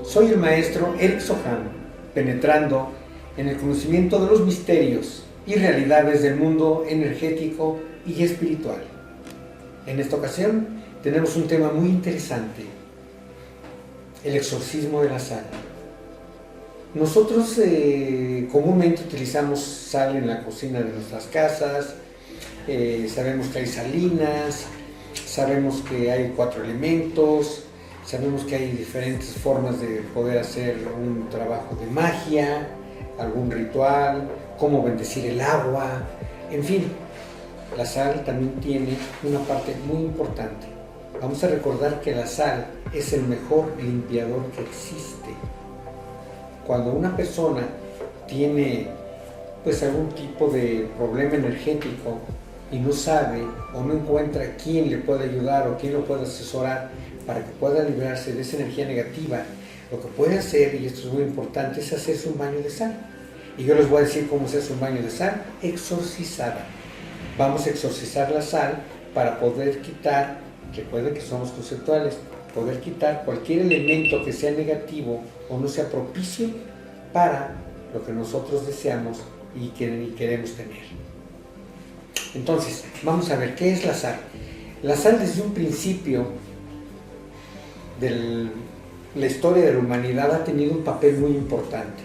Soy el maestro Eric Soham, penetrando en el conocimiento de los misterios y realidades del mundo energético y espiritual. En esta ocasión tenemos un tema muy interesante: el exorcismo de la sal. Nosotros comúnmente utilizamos sal en la cocina de nuestras casas, sabemos que hay salinas, sabemos que hay 4 elementos, sabemos que hay diferentes formas de poder hacer un trabajo de magia, algún ritual, cómo bendecir el agua, en fin. La sal también tiene una parte muy importante. Vamos a recordar que la sal es el mejor limpiador que existe. Cuando una persona tiene algún tipo de problema energético y no sabe o no encuentra quién le puede ayudar o quién lo puede asesorar para que pueda librarse de esa energía negativa, lo que puede hacer, y esto es muy importante, es hacerse un baño de sal. Y yo les voy a decir cómo se hace un baño de sal: exorcizada. Vamos a exorcizar la sal para poder quitar, recuerden que somos conceptuales, poder quitar cualquier elemento que sea negativo o no sea propicio para lo que nosotros deseamos y queremos tener. Entonces, vamos a ver qué es la sal. La sal, desde un principio de la historia de la humanidad, ha tenido un papel muy importante,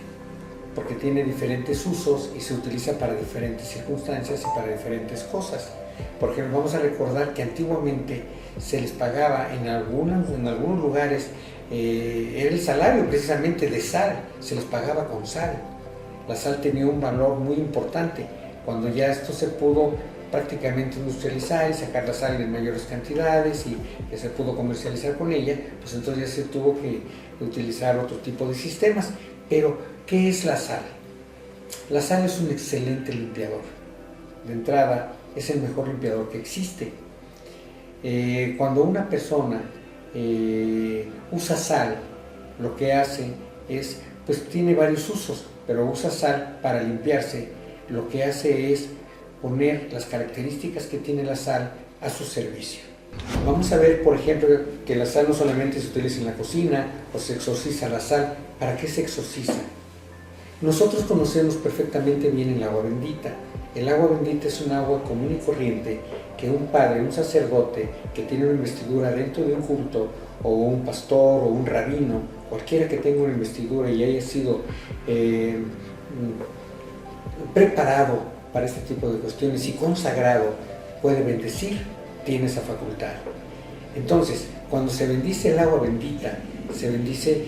porque tiene diferentes usos y se utiliza para diferentes circunstancias y para diferentes cosas. Por ejemplo, vamos a recordar que antiguamente se les pagaba en algunos lugares, era el salario precisamente de sal, se les pagaba con sal. La sal tenía un valor muy importante. Cuando ya esto se pudo prácticamente industrializar y sacar la sal en mayores cantidades y que se pudo comercializar con ella, pues entonces ya se tuvo que utilizar otro tipo de sistemas. Pero, ¿qué es la sal? La sal es un excelente limpiador. De entrada, es el mejor limpiador que existe. Cuando una persona usa sal, lo que hace es, tiene varios usos, pero usa sal para limpiarse. Lo que hace es poner las características que tiene la sal a su servicio. Vamos a ver, por ejemplo, que la sal no solamente se utiliza en la cocina o se exorciza la sal. ¿Para qué se exorciza? Nosotros conocemos perfectamente bien el agua bendita. El agua bendita es un agua común y corriente que un padre, un sacerdote que tiene una investidura dentro de un culto, o un pastor o un rabino, cualquiera que tenga una investidura y haya sido preparado para este tipo de cuestiones y consagrado, puede bendecir, tiene esa facultad. Entonces, cuando se bendice el agua bendita, se bendice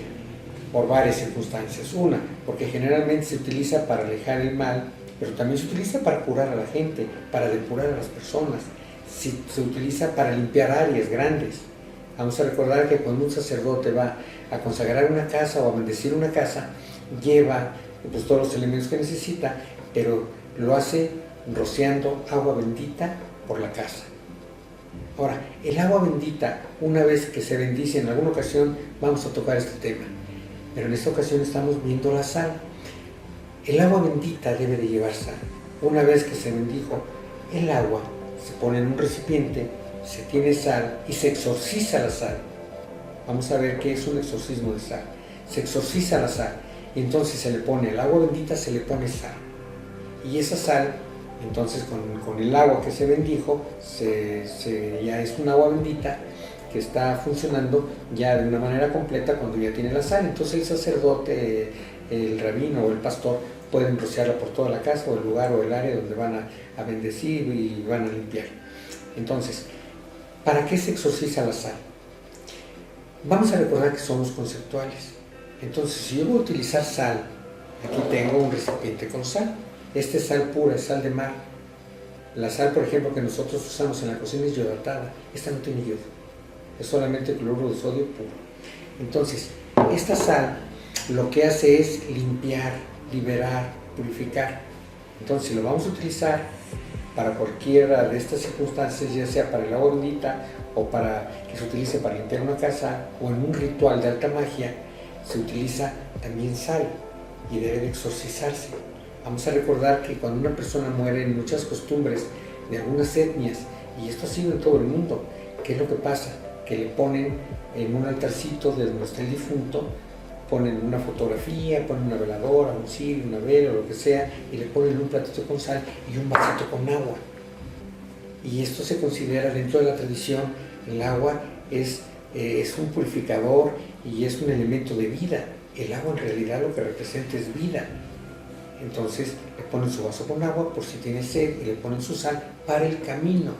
por varias circunstancias. Una, porque generalmente se utiliza para alejar el mal, pero también se utiliza para curar a la gente, para depurar a las personas. Se utiliza para limpiar áreas grandes. Vamos a recordar que cuando un sacerdote va a consagrar una casa o a bendecir una casa, lleva todos los elementos que necesita, pero lo hace rociando agua bendita por la casa. Ahora, el agua bendita, una vez que se bendice, en alguna ocasión vamos a tocar este tema, pero en esta ocasión estamos viendo la sal. El agua bendita debe de llevar sal. Una vez que se bendijo el agua, se pone en un recipiente, se tiene sal y se exorciza la sal. Vamos a ver qué es un exorcismo de sal. Se exorciza la sal y entonces se le pone el agua bendita, se le pone sal. Y esa sal, entonces con el agua que se bendijo, ya es un agua bendita que está funcionando ya de una manera completa cuando ya tiene la sal. Entonces el sacerdote, el rabino o el pastor pueden rociarla por toda la casa o el lugar o el área donde van a bendecir y van a limpiar. Entonces, ¿para qué se exorciza la sal? Vamos a recordar que somos conceptuales. Entonces, si yo voy a utilizar sal, aquí tengo un recipiente con sal. Esta es sal pura, es sal de mar. La sal, por ejemplo, que nosotros usamos en la cocina es yodatada. Esta no tiene yodo, es solamente cloruro de sodio puro. Entonces, esta sal lo que hace es limpiar, liberar, purificar. Entonces, si lo vamos a utilizar para cualquiera de estas circunstancias, ya sea para el agua bendita o para que se utilice para limpiar una casa o en un ritual de alta magia, se utiliza también sal y debe de exorcizarse. Vamos a recordar que cuando una persona muere, en muchas costumbres de algunas etnias, y esto ha sido en todo el mundo, ¿qué es lo que pasa? Que le ponen en un altarcito de donde está el difunto, ponen una fotografía, ponen una veladora, un cirio, una vela o lo que sea, y le ponen un platito con sal y un vasito con agua. Y esto se considera dentro de la tradición, el agua es un purificador y es un elemento de vida. El agua en realidad lo que representa es vida. Entonces le ponen su vaso con agua por si tiene sed y le ponen su sal para el camino.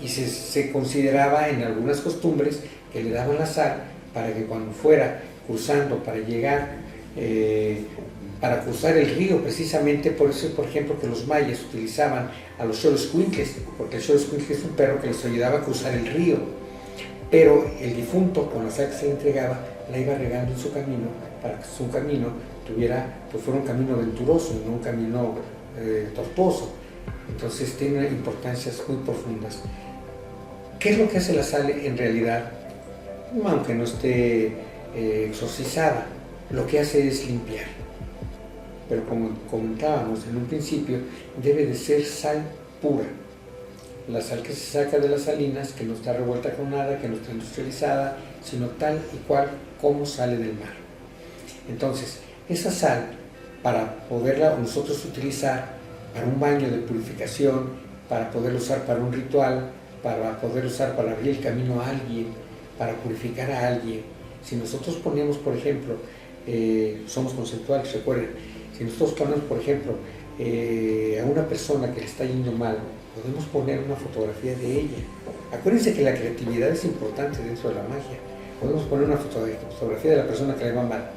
Y se consideraba en algunas costumbres que le daban la sal para que cuando fuera cruzando para llegar, para cruzar el río, precisamente por eso, por ejemplo, que los mayas utilizaban a los xoloitzcuintles, porque el xoloitzcuintle es un perro que les ayudaba a cruzar el río, pero el difunto, con la sal que se le entregaba, la iba regando en su camino, para que su camino fuera un camino venturoso, no un camino tortuoso. Entonces tiene importancias muy profundas. ¿Qué es lo que hace la sal en realidad? Aunque no esté exorcizada, lo que hace es limpiar. Pero como comentábamos en un principio, debe de ser sal pura. La sal que se saca de las salinas, que no está revuelta con nada, que no está industrializada, sino tal y cual como sale del mar. Entonces, esa sal, para poderla nosotros utilizar para un baño de purificación, para poderla usar para un ritual, para poder usar para abrir el camino a alguien, para purificar a alguien. Si nosotros ponemos, por ejemplo, somos conceptuales, recuerden, si nosotros ponemos, por ejemplo, a una persona que le está yendo mal, podemos poner una fotografía de ella. Acuérdense que la creatividad es importante dentro de la magia. Podemos poner una fotografía de la persona que le va mal.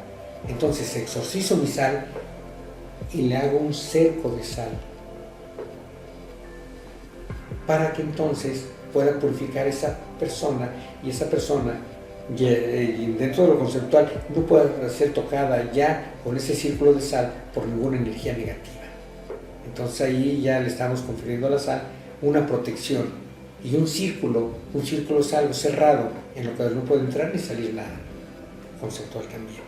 Entonces exorcizo mi sal y le hago un cerco de sal para que entonces pueda purificar a esa persona y esa persona dentro de lo conceptual no pueda ser tocada ya con ese círculo de sal por ninguna energía negativa. Entonces ahí ya le estamos confiriendo a la sal una protección y un círculo es algo cerrado en lo que no puede entrar ni salir nada, conceptual también.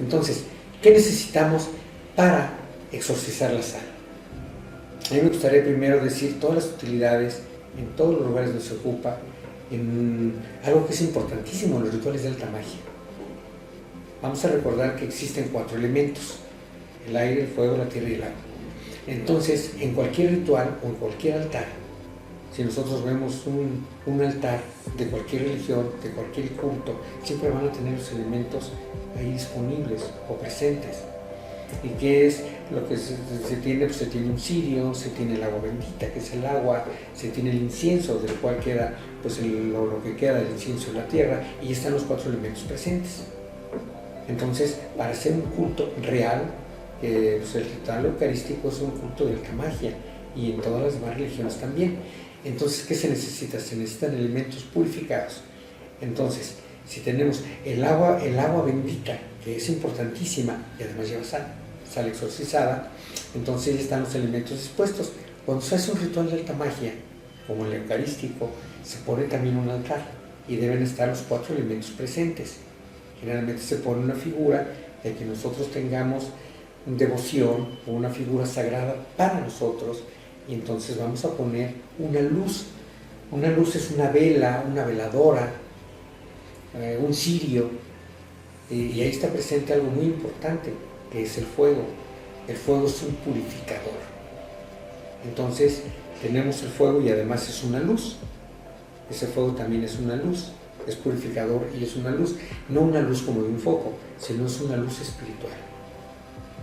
Entonces, ¿qué necesitamos para exorcizar la sal? A mí me gustaría primero decir todas las utilidades en todos los lugares donde se ocupa, en algo que es importantísimo en los rituales de alta magia. Vamos a recordar que existen 4 elementos: el aire, el fuego, la tierra y el agua. Entonces, en cualquier ritual o en cualquier altar, si nosotros vemos un altar de cualquier religión, de cualquier culto, siempre van a tener los elementos ahí disponibles o presentes. ¿Y qué es lo que se tiene? Pues se tiene un cirio, se tiene el agua bendita, que es el agua, se tiene el incienso, del cual queda pues lo que queda del incienso en la tierra, y están los 4 elementos presentes. Entonces, para hacer un culto real, pues el ritual eucarístico es un culto de alta magia, y en todas las demás religiones también. Entonces, ¿qué se necesita? Se necesitan elementos purificados. Entonces, si tenemos el agua bendita, que es importantísima y además lleva sal exorcizada, entonces ya están los elementos dispuestos. Cuando se hace un ritual de alta magia, como el eucarístico, se pone también un altar y deben estar los 4 elementos presentes. Generalmente se pone una figura de que nosotros tengamos devoción o una figura sagrada para nosotros, y entonces vamos a poner una luz. Una luz es una vela, una veladora, un cirio, y ahí está presente algo muy importante, que es el fuego. El fuego es un purificador. Entonces tenemos el fuego y además es una luz. Ese fuego también es una luz, es purificador y es una luz, no una luz como de un foco, sino es una luz espiritual.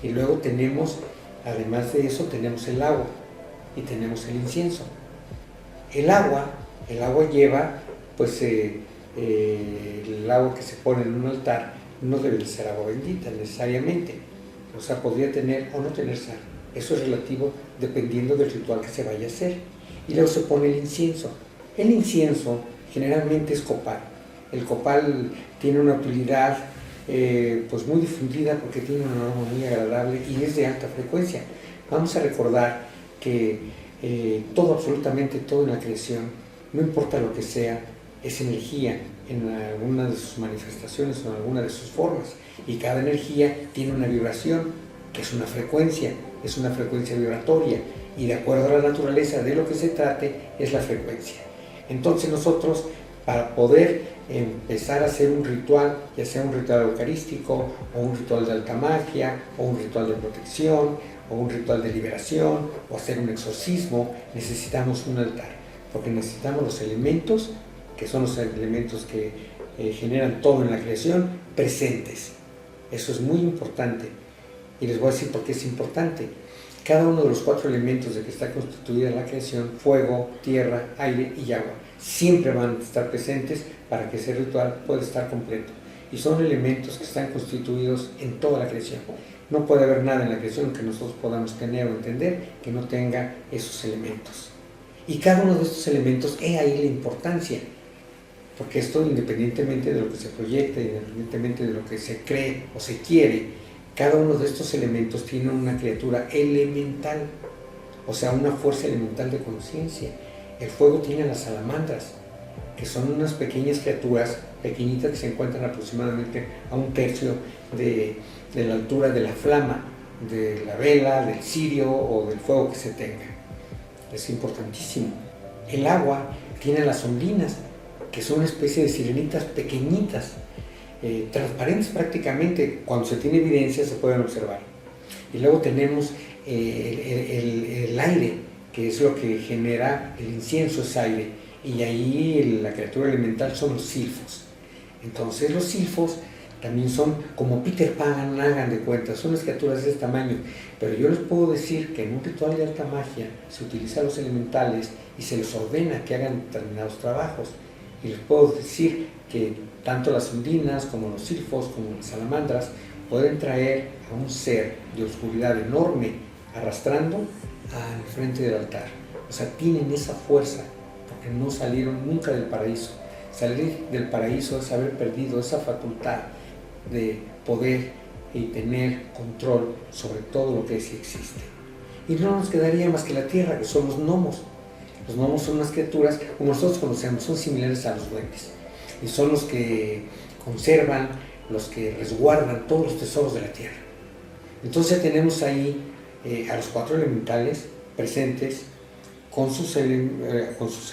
Y luego tenemos, además de eso, tenemos el agua y tenemos el incienso. El agua lleva, pues, el agua que se pone en un altar no debe de ser agua bendita necesariamente, o sea, podría tener o no tener sal. Eso es relativo dependiendo del ritual que se vaya a hacer. Y luego se pone el incienso. El incienso generalmente es copal. El copal tiene una utilidad pues muy difundida porque tiene un aroma muy agradable y es de alta frecuencia. Vamos a recordar que absolutamente todo en la creación, no importa lo que sea, es energía en alguna de sus manifestaciones o en alguna de sus formas, y cada energía tiene una vibración, que es una frecuencia vibratoria, y de acuerdo a la naturaleza de lo que se trate es la frecuencia. Entonces nosotros para poder empezar a hacer un ritual, ya sea un ritual eucarístico, o un ritual de alta magia, o un ritual de protección, o un ritual de liberación, o hacer un exorcismo. Necesitamos un altar, porque necesitamos los elementos, que son los elementos que generan todo en la creación, presentes. Eso es muy importante, y les voy a decir por qué es importante. Cada uno de los 4 elementos de que está constituida la creación, fuego, tierra, aire y agua, siempre van a estar presentes para que ese ritual pueda estar completo. Y son elementos que están constituidos en toda la creación. No puede haber nada en la creación que nosotros podamos tener o entender que no tenga esos elementos. Y cada uno de estos elementos, es ahí la importancia, porque esto, independientemente de lo que se proyecte, independientemente de lo que se cree o se quiere, cada uno de estos elementos tiene una criatura elemental, o sea, una fuerza elemental de conciencia. El fuego tiene a las salamandras, que son unas pequeñas criaturas, pequeñitas, que se encuentran aproximadamente a 1/3 de la altura de la flama, de la vela, del cirio o del fuego que se tenga. Es importantísimo. El agua tiene a las ondinas, que son una especie de sirenitas pequeñitas, transparentes prácticamente. Cuando se tiene evidencia se pueden observar. Y luego tenemos el aire, que es lo que genera el incienso, es aire, y ahí la criatura elemental son los silfos. Entonces los silfos también son como Peter Pan, hagan de cuenta, son las criaturas de este tamaño, pero yo les puedo decir que en un ritual de alta magia se utilizan los elementales y se les ordena que hagan determinados trabajos, y les puedo decir que tanto las ondinas como los silfos como las salamandras pueden traer a un ser de oscuridad enorme arrastrando al frente del altar. O sea, tienen esa fuerza porque no salieron nunca del paraíso. Salir del paraíso es haber perdido esa facultad de poder y tener control sobre todo lo que sí existe. Y no nos quedaría más que la tierra, que son los gnomos. Los gnomos son unas criaturas, como nosotros conocemos, son similares a los duendes. Y son los que conservan, los que resguardan todos los tesoros de la tierra. Entonces tenemos ahí a los 4 elementales presentes con sus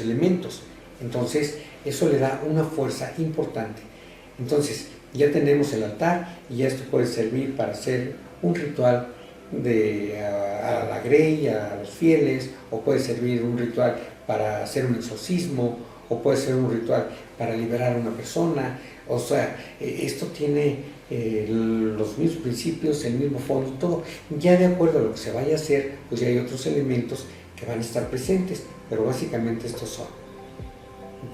elementos. Entonces eso le da una fuerza importante. Entonces ya tenemos el altar y ya esto puede servir para hacer un ritual a la grey, a los fieles, o puede servir un ritual para hacer un exorcismo, o puede ser un ritual para liberar a una persona. O sea, esto tiene los mismos principios, el mismo fondo, todo. Ya de acuerdo a lo que se vaya a hacer, pues ya hay otros elementos que van a estar presentes, pero básicamente estos son.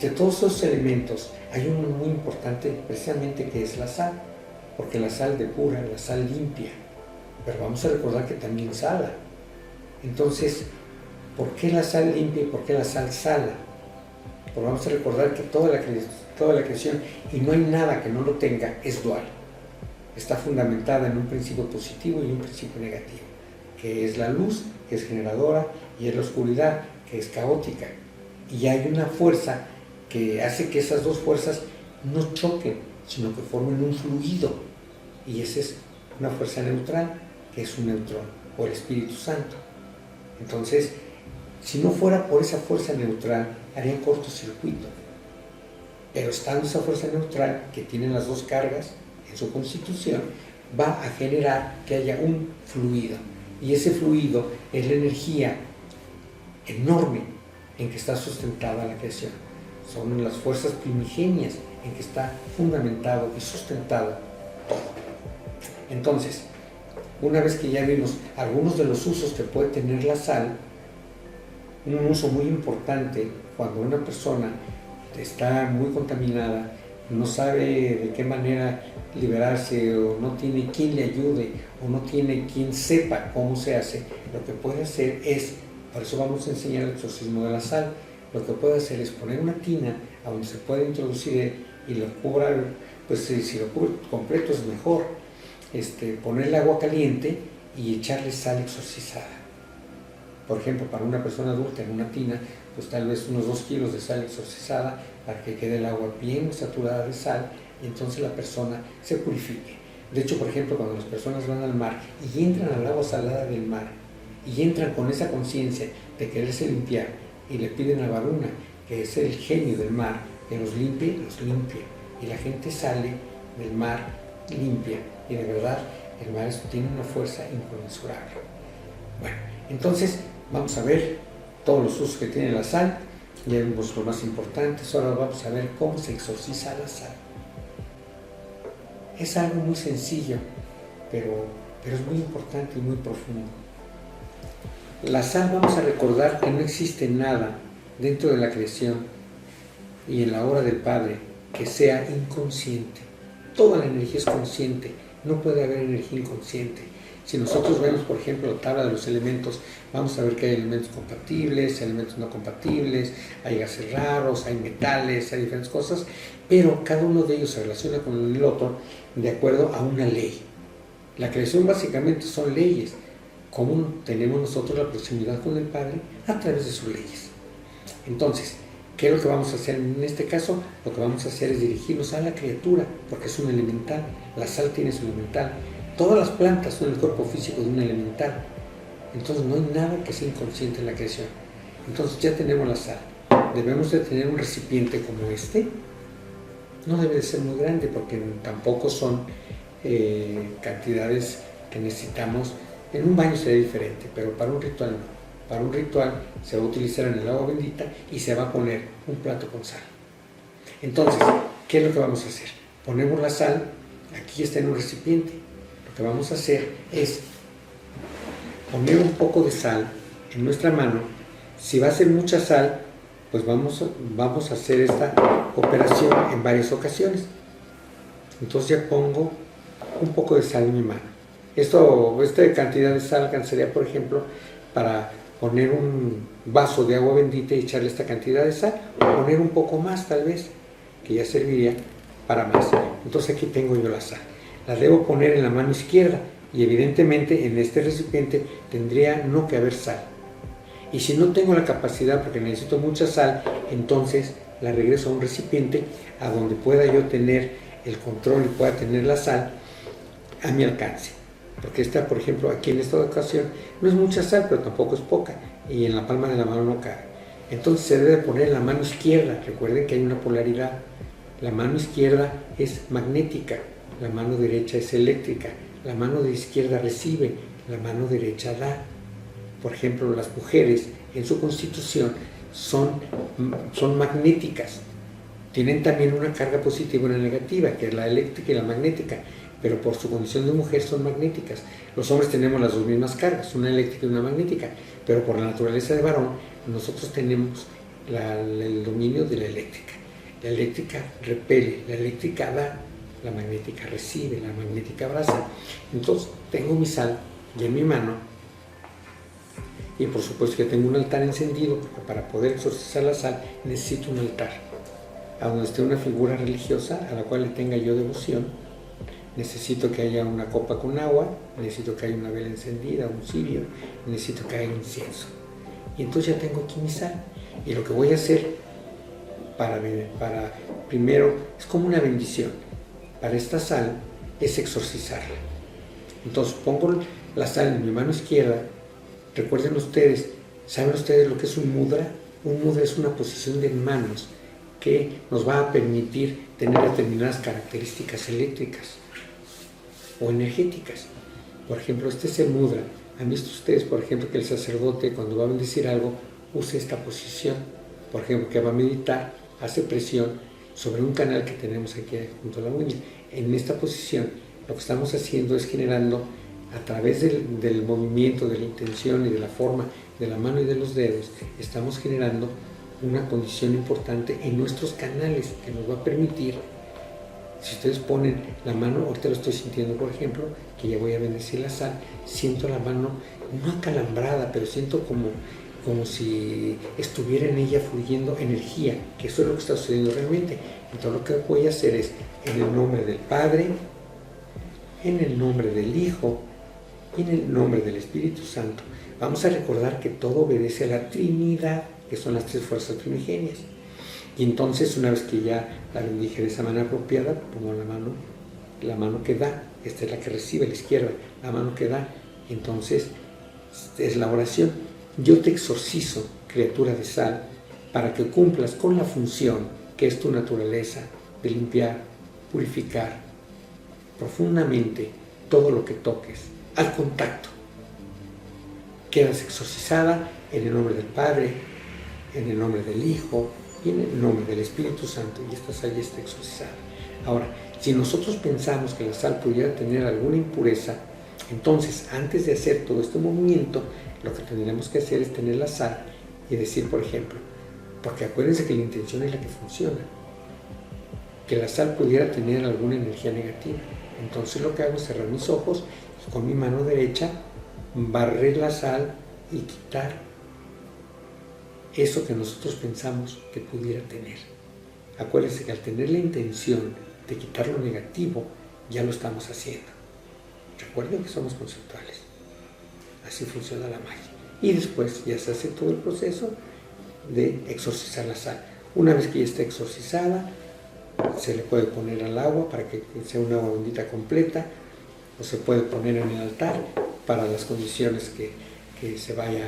De todos esos elementos hay uno muy importante, precisamente, que es la sal, porque la sal depura, la sal limpia, pero vamos a recordar que también sala. Entonces, ¿por qué la sal limpia y por qué la sal sala? Pues vamos a recordar que toda la creación, y no hay nada que no lo tenga, es dual. Está fundamentada en un principio positivo y un principio negativo, que es la luz, que es generadora, y es la oscuridad, que es caótica. Y hay una fuerza que hace que esas dos fuerzas no choquen, sino que formen un fluido. Y esa es una fuerza neutral, que es un neutrón, o el Espíritu Santo. Entonces, si no fuera por esa fuerza neutral, haría cortocircuito. Pero estando esa fuerza neutral, que tiene las dos cargas en su constitución, va a generar que haya un fluido. Y ese fluido es la energía enorme en que está sustentada la creación. Son las fuerzas primigenias en que está fundamentado y sustentado todo. Entonces, una vez que ya vimos algunos de los usos que puede tener la sal, un uso muy importante cuando una persona está muy contaminada, no sabe de qué manera liberarse, o no tiene quien le ayude, o no tiene quien sepa cómo se hace, lo que puede hacer es, por eso vamos a enseñar el exorcismo de la sal, lo que puede hacer es poner una tina a donde se puede introducir y lo cubra, pues si lo cubre completo es mejor, ponerle agua caliente y echarle sal exorcizada. Por ejemplo, para una persona adulta en una tina, pues tal vez unos 2 kilos de sal exorcizada para que quede el agua bien saturada de sal y entonces la persona se purifique. De hecho, por ejemplo, cuando las personas van al mar y entran al agua salada del mar y entran con esa conciencia de quererse limpiar y le piden a Varuna, que es el genio del mar, que los limpie, los limpia. Y la gente sale del mar limpia. Y de verdad, el mar tiene una fuerza inconmensurable. Bueno, entonces vamos a ver todos los usos que tiene la sal. Ya vimos lo más importante. Ahora vamos a ver cómo se exorciza la sal. Es algo muy sencillo, pero es muy importante y muy profundo. La sal, vamos a recordar que no existe nada dentro de la creación y en la obra del Padre que sea inconsciente. Toda la energía es consciente, no puede haber energía inconsciente. Si nosotros vemos, por ejemplo, la tabla de los elementos, vamos a ver que hay elementos compatibles, elementos no compatibles, hay gases raros, hay metales, hay diferentes cosas, pero cada uno de ellos se relaciona con el otro de acuerdo a una ley. La creación básicamente son leyes. ¿Cómo tenemos nosotros la proximidad con el Padre? A través de sus leyes. Entonces, ¿qué es lo que vamos a hacer en este caso? Lo que vamos a hacer es dirigirnos a la criatura, porque es un elemental. La sal tiene su elemental. Todas las plantas son el cuerpo físico de un elemental. Entonces no hay nada que sea inconsciente en la creación. Entonces ya tenemos la sal. Debemos de tener un recipiente como este. No debe de ser muy grande porque tampoco son cantidades que necesitamos. En un baño sería diferente, pero para un ritual no. Para un ritual se va a utilizar en el agua bendita y se va a poner un plato con sal. Entonces, ¿qué es lo que vamos a hacer? Ponemos la sal, aquí está en un recipiente. Lo que vamos a hacer es poner un poco de sal en nuestra mano. Si va a ser mucha sal, pues vamos a hacer esta operación en varias ocasiones. Entonces ya pongo un poco de sal en mi mano. Esta cantidad de sal alcanzaría, por ejemplo, para poner un vaso de agua bendita y echarle esta cantidad de sal, o poner un poco más tal vez, que ya serviría para más. Entonces aquí tengo yo la sal. La debo poner en la mano izquierda y evidentemente en este recipiente tendría no que haber sal. Y si no tengo la capacidad porque necesito mucha sal, entonces la regreso a un recipiente a donde pueda yo tener el control y pueda tener la sal a mi alcance. Porque esta, por ejemplo, aquí en esta ocasión no es mucha sal, pero tampoco es poca, y en la palma de la mano no cabe. Entonces se debe poner en la mano izquierda. Recuerden que hay una polaridad. La mano izquierda es magnética, la mano derecha es eléctrica. La mano de izquierda recibe, la mano derecha da. Por ejemplo, las mujeres en su constitución son magnéticas. Tienen también una carga positiva y una negativa, que es la eléctrica y la magnética, pero por su condición de mujer son magnéticas. Los hombres tenemos las dos mismas cargas, una eléctrica y una magnética, pero por la naturaleza de varón, nosotros tenemos el dominio de la eléctrica. La eléctrica repele, la eléctrica da, la magnética recibe, la magnética abraza. Entonces tengo mi sal y en mi mano, y por supuesto que tengo un altar encendido, porque para poder exorcizar la sal necesito un altar, a donde esté una figura religiosa a la cual le tenga yo devoción. Necesito que haya una copa con agua, necesito que haya una vela encendida, un cirio, necesito que haya incienso. Y entonces ya tengo aquí mi sal. Y lo que voy a hacer para primero, es como una bendición. Para esta sal es exorcizarla. Entonces pongo la sal en mi mano izquierda. Recuerden ustedes, ¿saben ustedes lo que es un mudra? Un mudra es una posición de manos que nos va a permitir tener determinadas características eléctricas o energéticas. Por ejemplo, este es el mudra. ¿Han visto ustedes, por ejemplo, que el sacerdote cuando va a bendecir algo usa esta posición? Por ejemplo, que va a meditar, hace presión sobre un canal que tenemos aquí junto a la uña. En esta posición lo que estamos haciendo es generando a través del movimiento, de la intención y de la forma de la mano y de los dedos, estamos generando una condición importante en nuestros canales que nos va a permitir. Si ustedes ponen la mano, ahorita lo estoy sintiendo, por ejemplo, que ya voy a bendecir la sal, siento la mano no acalambrada, pero siento como si estuviera en ella fluyendo energía, que eso es lo que está sucediendo realmente. Entonces lo que voy a hacer es, en el nombre del Padre, en el nombre del Hijo y en el nombre del Espíritu Santo, vamos a recordar que todo obedece a la Trinidad, que son las tres fuerzas primigenias. Y entonces, una vez que ya la bendije de esa manera apropiada, pongo la mano que da, esta es la que recibe, la izquierda, la mano que da, entonces es la oración. Yo te exorcizo, criatura de sal, para que cumplas con la función que que es tu naturaleza de limpiar, purificar profundamente todo lo que toques al contacto. Quedas exorcizada en el nombre del Padre, en el nombre del Hijo y en el nombre del Espíritu Santo, y esta sal ya está exorcizada. Ahora, si nosotros pensamos que la sal pudiera tener alguna impureza, entonces antes de hacer todo este movimiento, lo que tendríamos que hacer es tener la sal y decir, por ejemplo, porque acuérdense que la intención es la que funciona, que la sal pudiera tener alguna energía negativa. Entonces lo que hago es cerrar mis ojos y con mi mano derecha barrer la sal y quitar eso que nosotros pensamos que pudiera tener. Acuérdense que al tener la intención de quitar lo negativo, ya lo estamos haciendo. Recuerden que somos conceptuales. Así funciona la magia. Y después ya se hace todo el proceso de exorcizar la sal. Una vez que ya está exorcizada, se le puede poner al agua para que sea una agua bendita completa, o se puede poner en el altar para las condiciones que se vaya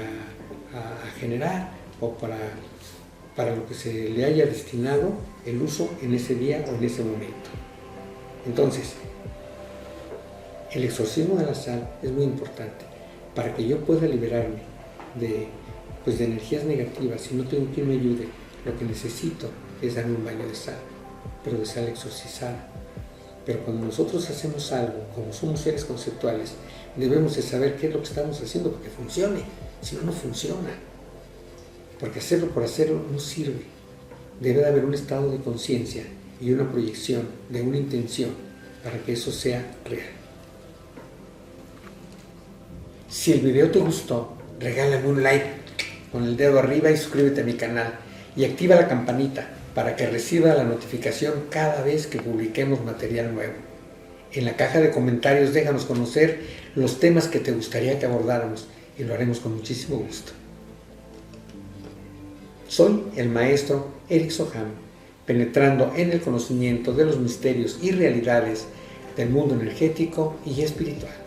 a generar, o para lo que se le haya destinado el uso en ese día o en ese momento. Entonces, el exorcismo de la sal es muy importante para que yo pueda liberarme de energías negativas. Si no tengo quien me ayude, lo que necesito es darme un baño de sal, pero de sal exorcizada. Pero cuando nosotros hacemos algo, como somos seres conceptuales, debemos de saber qué es lo que estamos haciendo para que funcione. Si no, no funciona. Porque hacerlo por hacerlo no sirve. Debe de haber un estado de conciencia y una proyección de una intención para que eso sea real. Si el video te gustó, regálame un like con el dedo arriba y suscríbete a mi canal y activa la campanita para que reciba la notificación cada vez que publiquemos material nuevo. En la caja de comentarios déjanos conocer los temas que te gustaría que abordáramos y lo haremos con muchísimo gusto. Soy el maestro Eric Soham, penetrando en el conocimiento de los misterios y realidades del mundo energético y espiritual.